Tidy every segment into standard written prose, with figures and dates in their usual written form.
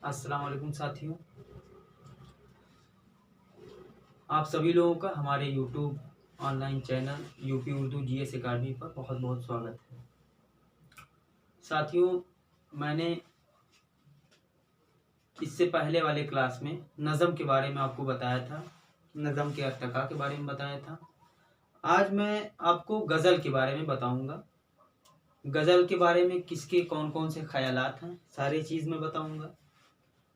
अस्सलाम वालेकुम साथियों, आप सभी लोगों का हमारे YouTube online channel UP Urdu GS academy पर बहुत बहुत स्वागत है। साथियों, मैंने इससे पहले वाले क्लास में नज़म के बारे में आपको बताया था, नज़म के अर्तका के बारे में बताया था। आज मैं आपको गज़ल के बारे में बताऊंगा। गज़ल के बारे में किसके कौन कौन से ख्यालात हैं, सारी चीज़ मैं बताऊंगा।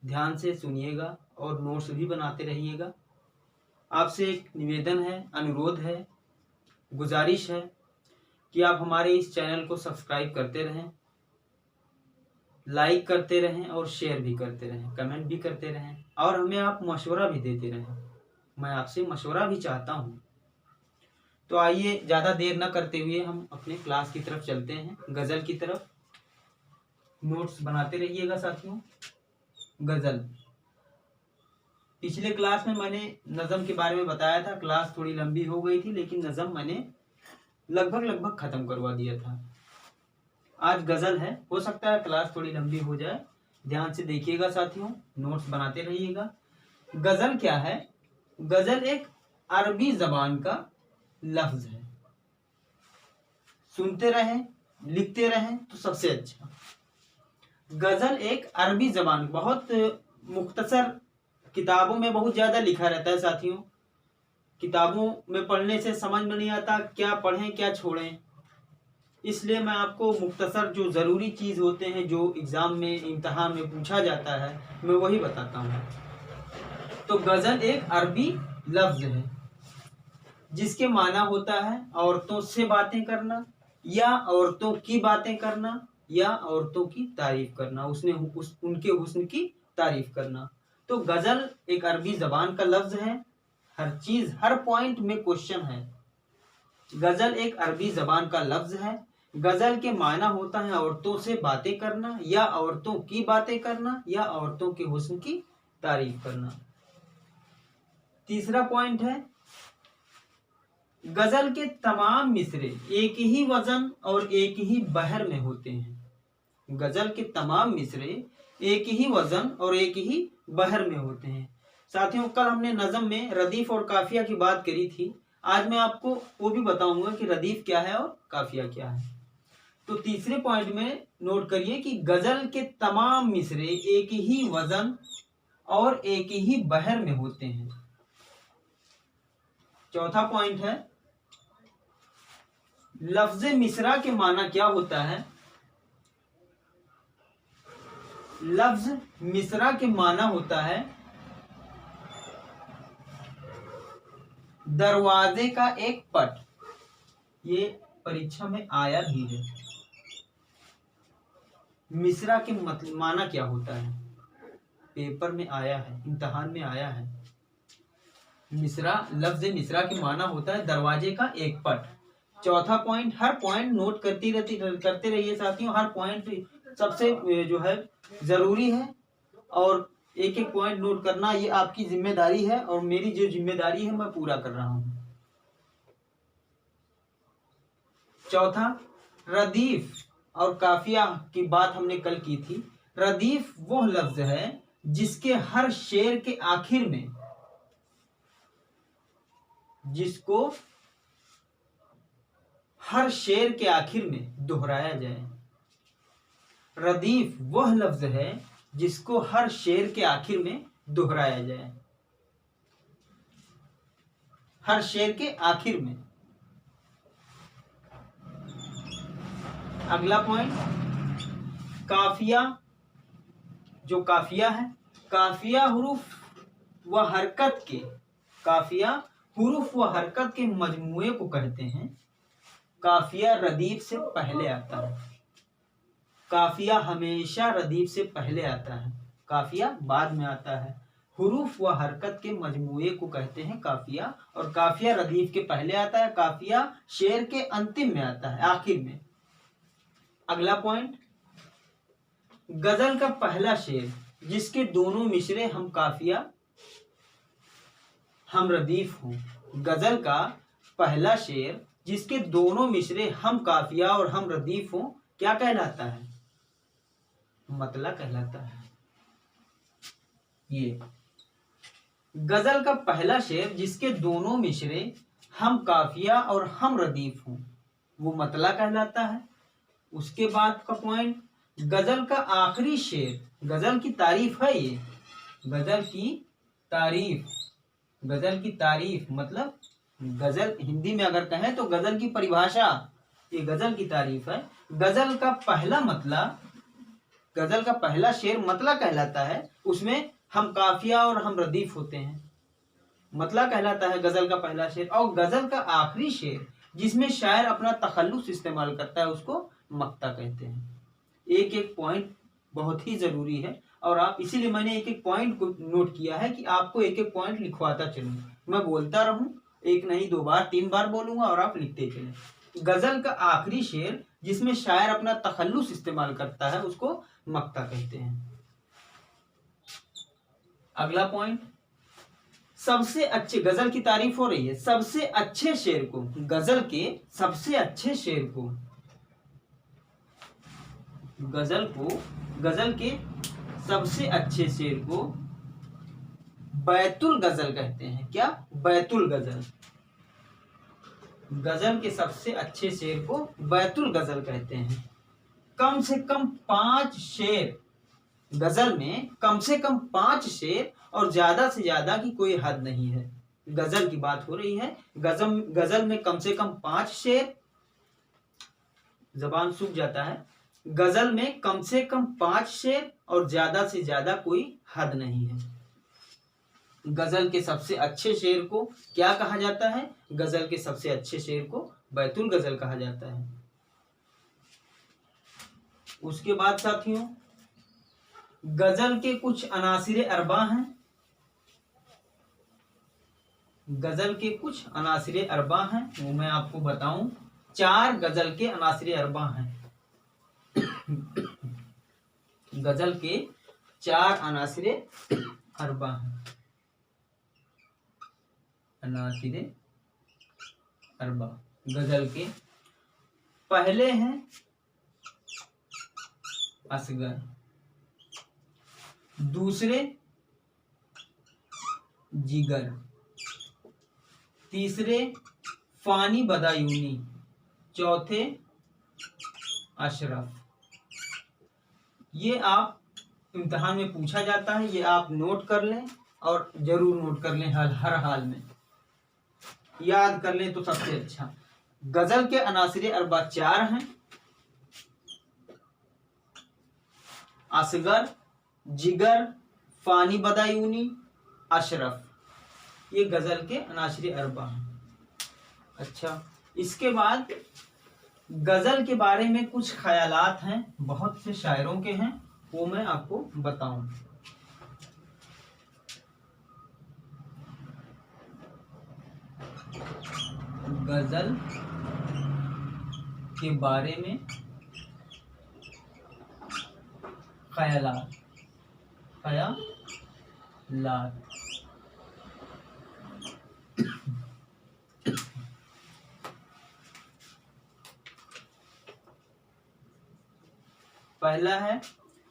ध्यान से सुनिएगा और नोट्स भी बनाते रहिएगा। आपसे एक निवेदन है, अनुरोध है, गुजारिश है कि आप हमारे इस चैनल को सब्सक्राइब करते रहें, लाइक करते रहें और शेयर भी करते रहें, कमेंट भी करते रहें और हमें आप मशवरा भी देते रहें। मैं आपसे मशवरा भी चाहता हूँ। तो आइए ज़्यादा देर न करते हुए हम अपने क्लास की तरफ चलते हैं, गज़ल की तरफ। नोट्स बनाते रहिएगा साथियों। गज़ल, पिछले क्लास में मैंने नज़म के बारे में बताया था। क्लास थोड़ी लंबी हो गई थी, लेकिन नज़म मैंने लगभग खत्म करवा दिया था। आज गज़ल है, हो सकता है क्लास थोड़ी लंबी हो जाए। ध्यान से देखिएगा साथियों, नोट्स बनाते रहिएगा। गज़ल क्या है? गज़ल एक अरबी जबान का लफ्ज है। सुनते रहें, लिखते रहें तो सबसे अच्छा। गज़ल एक अरबी जबान, बहुत मुख्तसर, किताबों में बहुत ज़्यादा लिखा रहता है साथियों। किताबों में पढ़ने से समझ में नहीं आता क्या पढ़ें क्या छोड़ें, इसलिए मैं आपको मुख्तसर जो ज़रूरी चीज़ होते हैं, जो एग्ज़ाम में इम्तहान में पूछा जाता है, मैं वही बताता हूँ। तो गज़ल एक अरबी लफ्ज़ है जिसके माना होता है औरतों से बातें करना या औरतों की बातें करना या औरतों की तारीफ करना, उनके हुस्न की तारीफ करना। तो गज़ल एक अरबी ज़बान का लफ्ज़ है। हर चीज़, हर पॉइंट में क्वेश्चन है। गज़ल एक अरबी ज़बान का लफ्ज़ है। गज़ल के माना होता है औरतों से बातें करना या औरतों की बातें करना या औरतों के हुस्न की तारीफ करना। तीसरा पॉइंट है, गज़ल के तमाम मिसरे एक ही वज़न और एक ही बहर में होते हैं। गज़ल के तमाम मिसरे एक ही वज़न और एक ही बहर में होते हैं। साथियों, कल हमने नज़म में रदीफ और काफिया की बात करी थी। आज मैं आपको वो भी बताऊंगा कि रदीफ क्या है और काफिया क्या है। तो तीसरे पॉइंट में नोट करिए कि गज़ल के तमाम मिसरे एक ही वज़न और एक ही बहर में होते हैं। चौथा पॉइंट है, लफ्ज़ मिसरा के माना क्या होता है? लफ्ज़ मिसरा के माना होता है दरवाजे का एक पट। ये परीक्षा में आया भी है। मिसरा के मतलब माना क्या होता है, पेपर में आया है, इम्तहान में आया है। मिसरा, लफ्ज़ मिसरा के माना होता है दरवाजे का एक पट। चौथा पॉइंट, हर पॉइंट नोट करते रहिए साथियों। हर पॉइंट सबसे जो है जरूरी है और एक एक पॉइंट नोट करना ये आपकी जिम्मेदारी है और मेरी जो जिम्मेदारी है मैं पूरा कर रहा हूं। चौथा, रदीफ और काफिया की बात हमने कल की थी। रदीफ वो लफ्ज है जिसके हर शेर के आखिर में, जिसको हर शेर के आखिर में दोहराया जाए। रदीफ वह लफ्ज है जिसको हर शेर के आखिर में दोहराया जाए, हर शेर के आखिर में। अगला पॉइंट, काफिया। जो काफिया है, काफिया हुरूफ व हरकत के, काफिया हुरूफ व हरकत के मजमूए को कहते हैं। काफिया रदीफ से पहले आता है। काफिया हमेशा रदीफ से पहले आता है, काफिया बाद में आता है। हुरूफ व हरकत के मजमूए को कहते हैं काफिया, और काफिया रदीफ के पहले आता है, काफिया शेर के अंतिम में आता है, आखिर में। अगला पॉइंट, गजल का पहला शेर जिसके दोनों मिसरे हम काफिया हम रदीफ हों। गजल का पहला शेर जिसके दोनों मिसरे हम काफिया और हम रदीफ हों, क्या कहलाता है? मतला कहलाता है। ये गजल का पहला शेर जिसके दोनों मिसरे हम काफिया और हम रदीफ हों वो मतला कहलाता है। उसके बाद का पॉइंट, गजल का आखिरी शेर, गजल की तारीफ है ये, गजल की तारीफ, गजल की तारीफ मतलब गजल हिंदी में अगर कहें तो गजल की परिभाषा, ये गजल की तारीफ है। गजल का पहला मतला, गजल का पहला शेर मतला कहलाता है, उसमें हम काफिया और हम रदीफ होते हैं, मतला कहलाता है गजल का पहला शेर। और गजल का आखिरी शेर जिसमें शायर अपना तखल्लुस इस्तेमाल करता है उसको मक्ता कहते हैं। एक एक पॉइंट बहुत ही जरूरी है और आप इसीलिए मैंने एक एक पॉइंट को नोट किया है कि आपको एक एक पॉइंट लिखवाता चलूं, मैं बोलता रहूं, एक नहीं 2 बार 3 बार बोलूंगा और आप लिखते चलें। गजल का आखिरी शेर जिसमें शायर अपना तखल्लुस इस्तेमाल करता है उसको मक्ता कहते हैं। अगला पॉइंट, सबसे अच्छे, गजल की तारीफ हो रही है, सबसे अच्छे शेर को, गजल के सबसे अच्छे शेर को, गजल के सबसे अच्छे शेर को बैतुल गजल कहते हैं। क्या? बैतुल गजल। गजल के सबसे अच्छे शेर को बैतुल गजल कहते हैं। कम से कम 5 शेर, गजल में कम से कम 5 शेर और ज्यादा से ज्यादा की कोई हद नहीं है। गजल की बात हो रही है, गजल में कम से कम 5 शेर, जबान सूख जाता है, गजल में कम से कम 5 शेर और ज्यादा से ज्यादा कोई हद नहीं है। गजल के सबसे अच्छे शेर को क्या कहा जाता है? गजल के सबसे अच्छे शेर को बैतुल गजल कहा जाता है। उसके बाद साथियों, गजल के कुछ अनासिर अरबा हैं, गजल के कुछ अनासिर अरबा हैं, वो मैं आपको बताऊं। 4 गजल के अनासिर अरबा हैं। गजल के 4 अनासिर अरबा हैं। अनासिर अरबा गजल के पहले हैं असगर, दूसरे जिगर, तीसरे फानी बदायूनी, चौथे अशरफ। ये आप इम्तिहान में पूछा जाता है, ये आप नोट कर लें और जरूर नोट कर लें, हर हाल में याद कर लें तो सबसे अच्छा। गजल के अनासिर अरबा 4 हैं, असगर, जिगर, फानी बदायूनी, अशरफ। ये गजल के अनासिर अरबा हैं। अच्छा, इसके बाद गजल के बारे में कुछ ख्यालात हैं, बहुत से शायरों के हैं, वो मैं आपको बताऊं। गजल के बारे में ख्यालात, पहला है,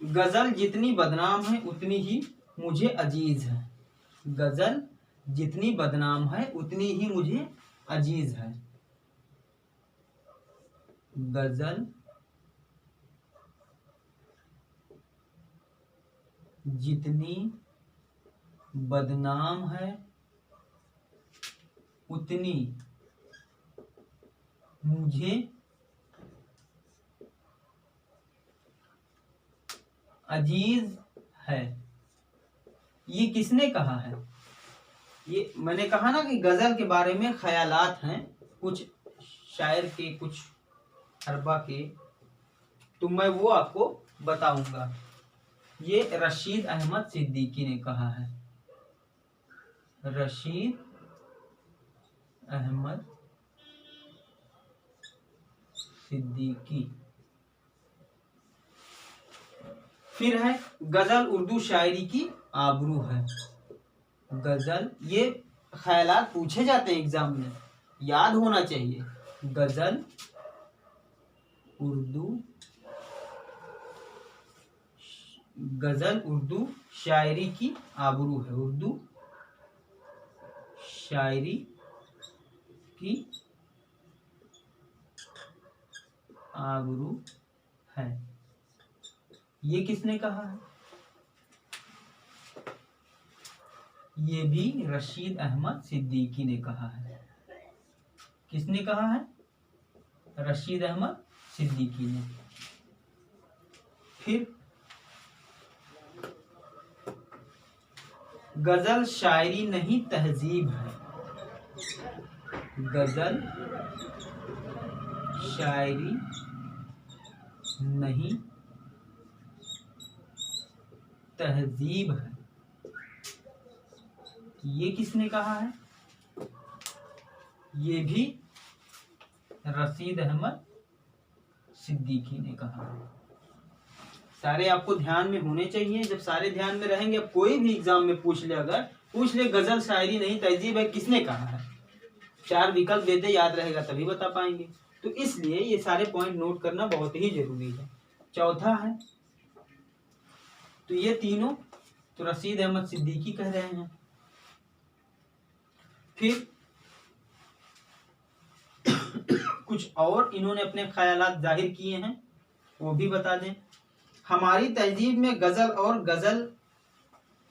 गजल जितनी बदनाम है उतनी ही मुझे अजीज है। गजल जितनी बदनाम है उतनी ही मुझे अजीज है। गजल जितनी बदनाम है उतनी मुझे अजीज है। ये किसने कहा है? ये मैंने कहा ना कि गजल के बारे में ख्यालात हैं कुछ शायर के, कुछ अरबा के, तो मैं वो आपको बताऊंगा। ये रशीद अहमद सिद्दीकी ने कहा है। रशीद अहमद सिद्दीकी। फिर है, गजल उर्दू शायरी की आबरू है। गजल, ये ख्यालात पूछे जाते हैं एग्जाम में, याद होना चाहिए। गजल उर्दू गजल उर्दू शायरी की आबरू है, उर्दू शायरी की आबरू है। ये किसने कहा है? ये भी रशीद अहमद सिद्दीकी ने कहा है। किसने कहा है? रशीद अहमद सिद्दीकी ने। फिर गजल शायरी नहीं तहजीब है। गजल शायरी नहीं तहजीब है। ये किसने कहा है? ये भी रशीद अहमद सिद्दीकी ने कहा है। सारे आपको ध्यान में होने चाहिए। जब सारे ध्यान में रहेंगे, अब कोई भी एग्जाम में पूछ ले, अगर पूछ ले गजल शायरी नहीं तहजीब है, किसने कहा है, 4 विकल्प दे दे, याद रहेगा तभी बता पाएंगे। तो इसलिए ये सारे पॉइंट नोट करना बहुत ही जरूरी है। चौथा है, तो ये तीनों तो रशीद अहमद सिद्दीकी कह रहे हैं। फिर कुछ और इन्होंने अपने ख्यालात जाहिर किए हैं, वो भी बता दें। हमारी तहजीब में गजल और गजल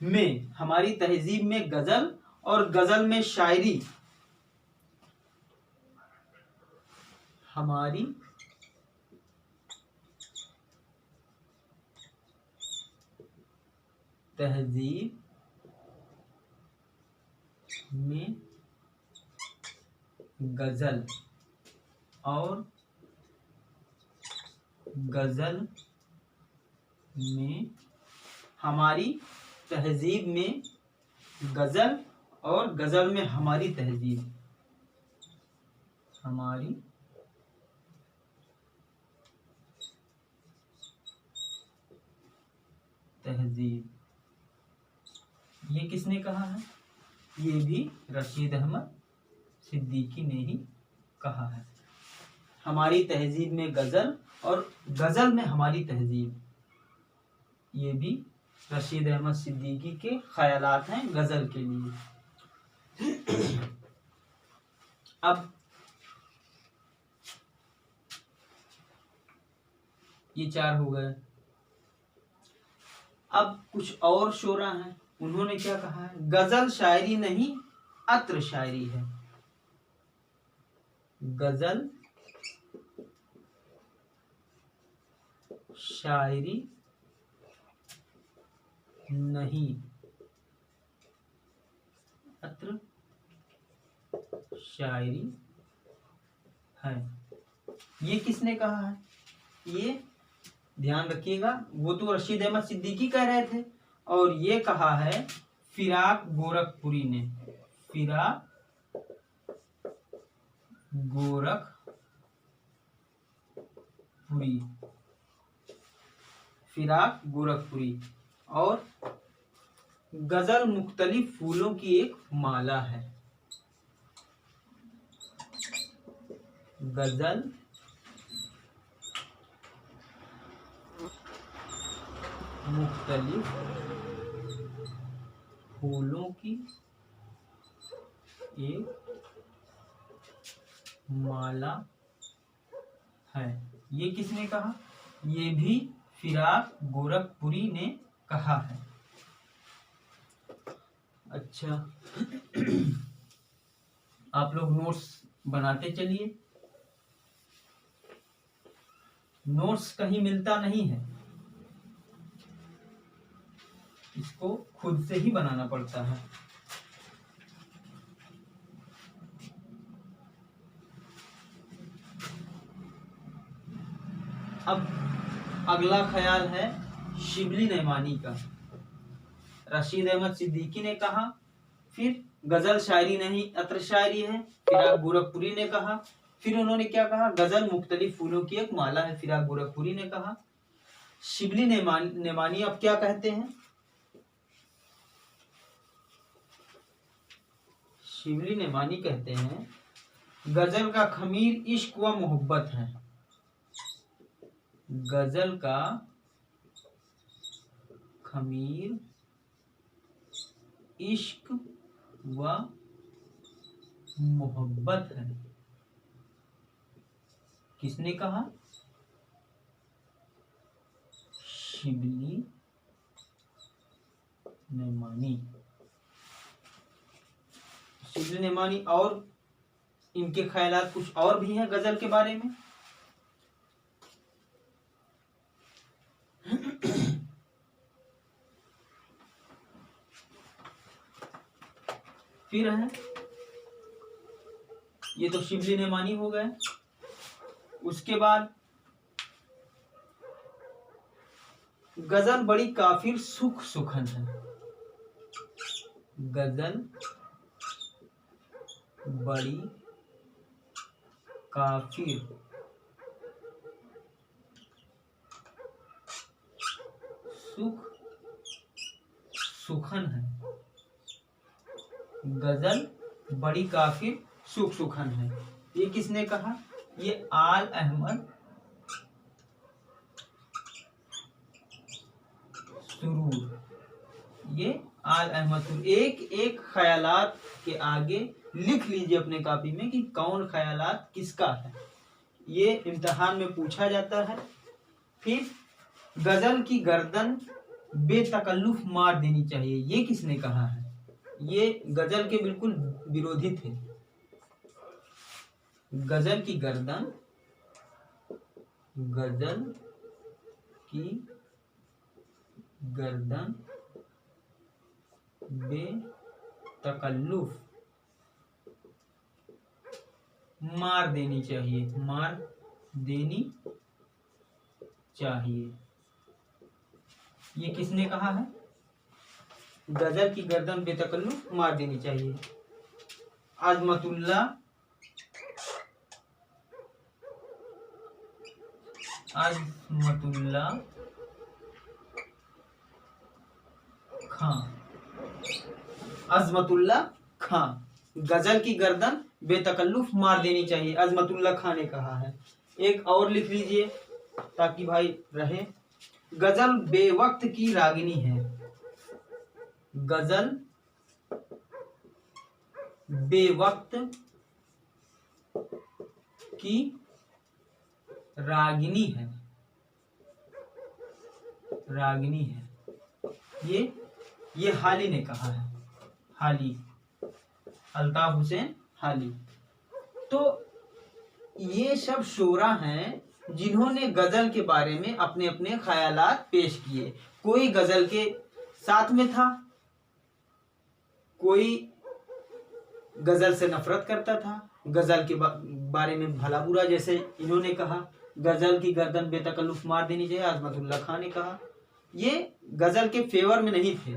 में, हमारी तहजीब में गजल और गजल में शायरी, हमारी तहजीब में गजल और गजल में, हमारी तहजीब में गजल और गजल में हमारी तहजीब, हमारी तहजीब, ये किसने कहा है? ये भी रशीद अहमद सिद्दीकी ने ही कहा है। हमारी तहजीब में गजल और गजल में हमारी तहजीब, ये भी रशीद अहमद सिद्दीकी के ख्यालात हैं गजल के लिए। अब ये 4 हो गए। अब कुछ और शोरा हैं, उन्होंने क्या कहा है? गजल शायरी नहीं अत्र शायरी है। गजल शायरी नहीं अत्र शायरी है। ये किसने कहा है? ये ध्यान रखिएगा, वो तो रशीद अहमद सिद्दीकी कह रहे थे, और ये कहा है फिराक गोरखपुरी ने। फिराक गोरखपुरी, फिराक गोरखपुरी। और गजल मुख्तलिफ फूलों की एक माला है। गजल मुख्तलिफ फूलों की एक माला है। ये किसने कहा? ये भी फिराक गोरखपुरी ने कहा है। अच्छा, आप लोग नोट्स बनाते चलिए। नोट्स कहीं मिलता नहीं है, इसको खुद से ही बनाना पड़ता है। अब अगला ख्याल है शिबली नैमानी का। रशीद अहमद सिद्दीकी ने कहा, फिर गजल शायरी नहीं अत्र शायरी है, फिराक गोरखपुरी ने कहा, फिर उन्होंने क्या कहा? गजल मुख्तलिफ फूलों की एक माला है, फिराक गोरखपुरी ने कहा। शिबली नैमानी अब क्या कहते हैं? शिबली नैमानी कहते हैं गजल का खमीर इश्क व मोहब्बत है। गजल का खमीर इश्क व मोहब्बत है। किसने कहा? शिबली नेमानी। शिबली नेमानी। और इनके ख्यालात कुछ और भी हैं गजल के बारे में। फिर है, ये तो शिबली नेमानी हो गए। उसके बाद गजल बड़ी काफिर सुख सुखन है। गजल बड़ी काफिर सुख सुखन है। गजल बड़ी काफिर सुख सुखन है। ये किसने कहा? ये आल अहमद सुरूर। ये आल अहमद सुरूर। एक एक ख्यालात के आगे लिख लीजिए अपने कॉपी में कि कौन ख्यालात किसका है। ये इम्तिहान में पूछा जाता है। फिर गजल की गर्दन बेतकल्लुफ मार देनी चाहिए। ये किसने कहा है? ये गजल के बिल्कुल विरोधी थे। गजल की गर्दन बेतकल्लुफ मार देनी चाहिए। ये किसने कहा है? गजल की गर्दन बेतकल्लुफ मार देनी चाहिए। अजमतुल्लाह खां। गजल की गर्दन बेतकल्लुफ मार देनी चाहिए, अजमतुल्लाह खां ने कहा है। एक और लिख लीजिए ताकि भाई रहे। गजल बेवक्त की रागिनी है। गजल बेवक्त की रागिनी है। ये हाली ने कहा है। हाली, अल्ताफ हुसैन हाली। तो ये सब शोरा हैं जिन्होंने गजल के बारे में अपने अपने ख्यालात पेश किए। कोई गजल के साथ में था, कोई गजल से नफरत करता था, गजल के बारे में भला बुरा, जैसे इन्होंने कहा गजल की गर्दन बेतकल्लुफ मार देनी चाहिए, अजमतुल्लाह खां ने कहा। ये गजल के फेवर में नहीं थे,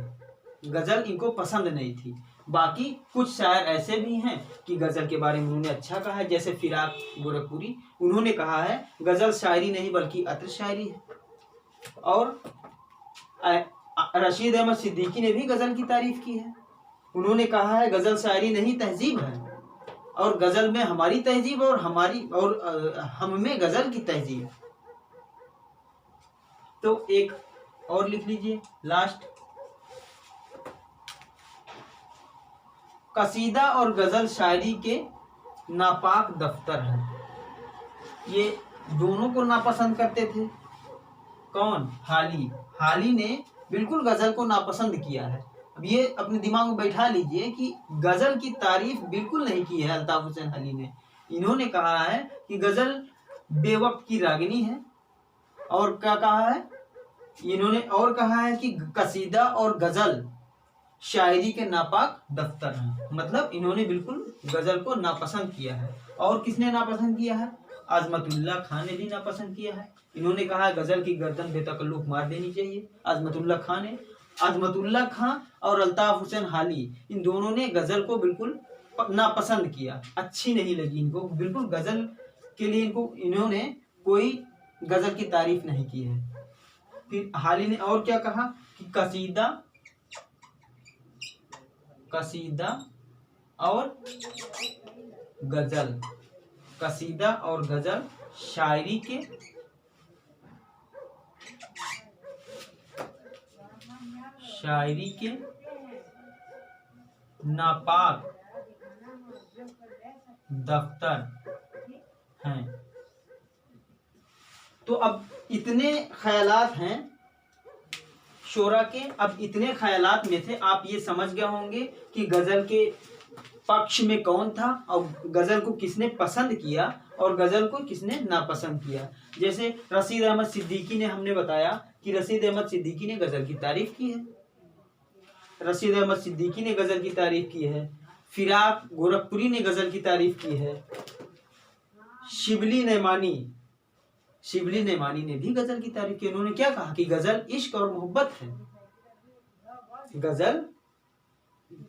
गजल इनको पसंद नहीं थी। बाकी कुछ शायर ऐसे भी हैं कि गजल के बारे में उन्होंने अच्छा कहा है, जैसे फिराक गोरखपुरी। उन्होंने कहा है गजल शायरी नहीं बल्कि अत्र शायरी है। और रशीद अहमद सिद्दीकी ने भी गजल की तारीफ की है। उन्होंने कहा है गजल शायरी नहीं तहजीब है, और गजल में हमारी तहजीब और हम में गजल की तहजीब। तो एक और लिख लीजिए लास्ट। कसीदा और गजल शायरी के नापाक दफ्तर है। ये दोनों को नापसंद करते थे। कौन? हाली ने बिल्कुल गजल को नापसंद किया है। अब ये अपने दिमाग में बैठा लीजिए कि गजल की तारीफ बिल्कुल नहीं की है अल्ताफ हुसैन हाली ने। इन्होंने कहा है कि गजल बेवक्त की रागिनी है। और क्या कहा है इन्होंने? और कहा है कि कसीदा और गजल शायरी के नापाक दफ्तर हैं। मतलब इन्होंने बिल्कुल गजल को नापसंद किया है। और किसने नापसंद किया है? अजमतुल्लाह खां ने भी नापसंद किया है। इन्होंने कहा है गजल की गर्दन बेतकल्लुफ मार देनी चाहिए, अजमतुल्लाह खां ने। अजमतुल्लाह खां और अल्ताफ हुसैन हाली, इन दोनों ने गजल को बिल्कुल नापसंद किया, अच्छी नहीं लगी इनको बिल्कुल। गजल के लिए इन्होंने कोई गजल की तारीफ नहीं की है। फिर हाली ने और क्या कहा कि कसीदा और गजल शायरी के शायरी के नापाक दफ्तर हैं। तो अब इतने ख्यालात हैं शोरा के। अब इतने ख्यालात में से आप ये समझ गए होंगे कि गजल के पक्ष में कौन था और गजल को किसने पसंद किया और गजल को किसने नापसंद किया। जैसे रशीद अहमद सिद्दीकी ने, हमने बताया कि रशीद अहमद सिद्दीकी ने गजल की तारीफ की है। रशीद अहमद सिद्दीकी ने गजल की तारीफ की है। फिराक गोरखपुरी ने गजल की तारीफ की है। शिबली नैमानी ने भी गजल की तारीफ की। उन्होंने क्या कहा कि गजल इश्क और मोहब्बत है। गजल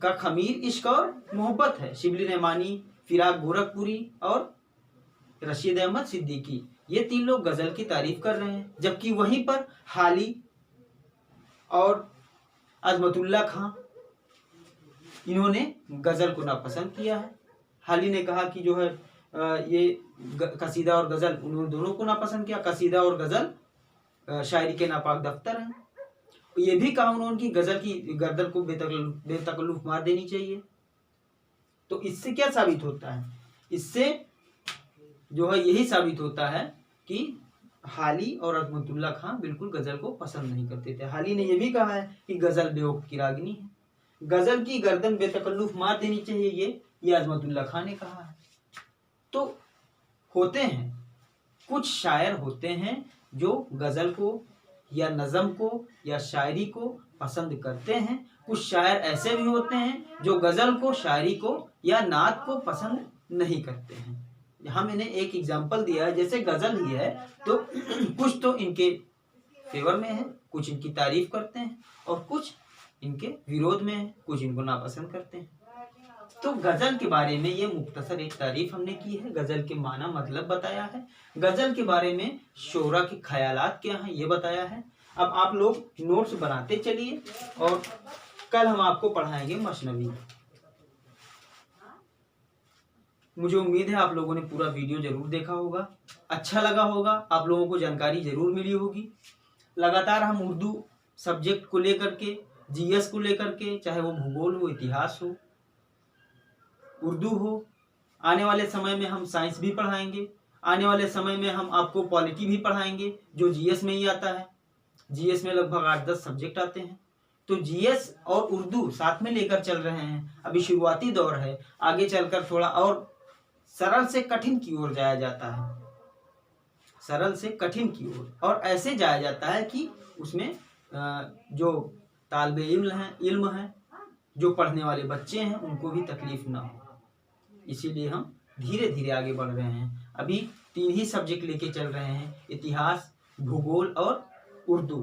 का खमीर इश्क और मोहब्बत है। शिबली नैमानी, फिराक गोरखपुरी और रशीद अहमद सिद्दीकी, ये 3 लोग गजल की तारीफ कर रहे हैं। जबकि वहीं पर हाली और अजमतुल्ला खां, इन्होंने गजल को नापसंद किया है। हाली ने कहा कि जो है ये कसीदा और गजल, उन्होंने दोनों को नापसंद किया। कसीदा और गजल शायरी के नापाक दफ्तर हैं। ये भी कहा उन्होंने कि गजल की गर्दन को बेतकल्लुफ मार देनी चाहिए। तो इससे क्या साबित होता है? इससे जो है यही साबित होता है कि हाली और अजमतुल्ला खां बिल्कुल गजल को पसंद नहीं करते थे। हाली ने यह भी कहा है कि गजल बेवकूफ की रागिनी है, गजल की गर्दन बेतकल्लुफ मार देनी चाहिए, ये अजमतुल्ला खां ने कहा है। तो होते हैं कुछ शायर होते हैं जो गजल को या नज़म को या शायरी को पसंद करते हैं। कुछ शायर ऐसे भी होते हैं जो गजल को, शायरी को या नात को पसंद नहीं करते हैं। यहाँ मैंने एक एग्जाम्पल दिया है, जैसे गजल ही है तो कुछ तो इनके फेवर में है, कुछ इनकी तारीफ करते हैं और कुछ इनके विरोध में है, कुछ इनको नापसंद करते हैं। तो गजल के बारे में ये मुख्तसर एक तारीफ हमने की है, गजल के माना मतलब बताया है, गजल के बारे में शोरा के ख्यालात क्या हैं ये बताया है। अब आप लोग नोट्स बनाते चलिए और कल हम आपको पढ़ाएंगे मसनवी। मुझे उम्मीद है आप लोगों ने पूरा वीडियो जरूर देखा होगा, अच्छा लगा होगा, आप लोगों को जानकारी जरूर मिली होगी। लगातार हम उर्दू सब्जेक्ट को लेकर के, जीएस को लेकर के, चाहे वो भूगोल हो, इतिहास हो, उर्दू हो, आने वाले समय में हम साइंस भी पढ़ाएंगे। आने वाले समय में हम आपको पॉलिटी भी पढ़ाएंगे जो जीएस में ही आता है। जीएस में लगभग 8-10 सब्जेक्ट आते हैं। तो जीएस और उर्दू साथ में लेकर चल रहे हैं। अभी शुरुआती दौर है, आगे चलकर थोड़ा और सरल से कठिन की ओर जाया जाता है, सरल से कठिन की ओर, और ऐसे जाया जाता है कि उसमें जो तालिबे इल्म है, जो पढ़ने वाले बच्चे हैं, उनको भी तकलीफ ना हो। इसीलिए हम धीरे धीरे आगे बढ़ रहे हैं। अभी 3 ही सब्जेक्ट लेके चल रहे हैं, इतिहास, भूगोल और उर्दू।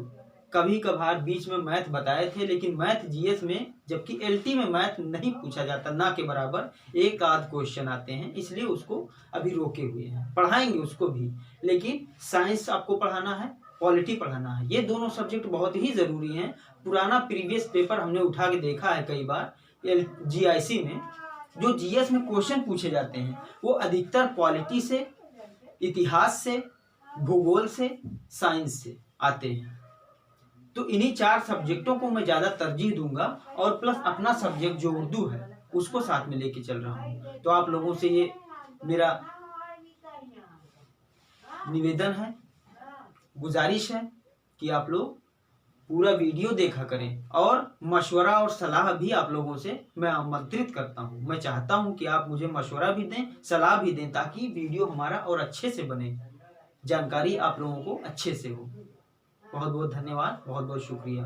कभी कभार बीच में मैथ बताए थे, लेकिन मैथ जीएस में, जबकि एलटी में मैथ नहीं पूछा जाता, ना के बराबर 1 आध क्वेश्चन आते हैं, इसलिए उसको अभी रोके हुए हैं। पढ़ाएंगे उसको भी, लेकिन साइंस आपको पढ़ाना है, पॉलिटी पढ़ाना है। ये दोनों सब्जेक्ट बहुत ही ज़रूरी हैं। पुराना प्रीवियस पेपर हमने उठा के देखा है कई बार जीआईसी में, जो जीएस में क्वेश्चन पूछे जाते हैं वो अधिकतर पॉलिटी से, इतिहास से, भूगोल से, साइंस से आते हैं। तो इन्हीं 4 सब्जेक्टों को मैं ज़्यादा तरजीह दूंगा और प्लस अपना सब्जेक्ट जो उर्दू है उसको साथ में लेके चल रहा हूँ। तो आप लोगों से ये मेरा निवेदन है, गुजारिश है कि आप लोग पूरा वीडियो देखा करें और मशवरा और सलाह भी आप लोगों से मैं आमंत्रित करता हूं। मैं चाहता हूं कि आप मुझे मशवरा भी दें, सलाह भी दें, ताकि वीडियो हमारा और अच्छे से बने, जानकारी आप लोगों को अच्छे से हो। बहुत बहुत धन्यवाद, बहुत बहुत शुक्रिया।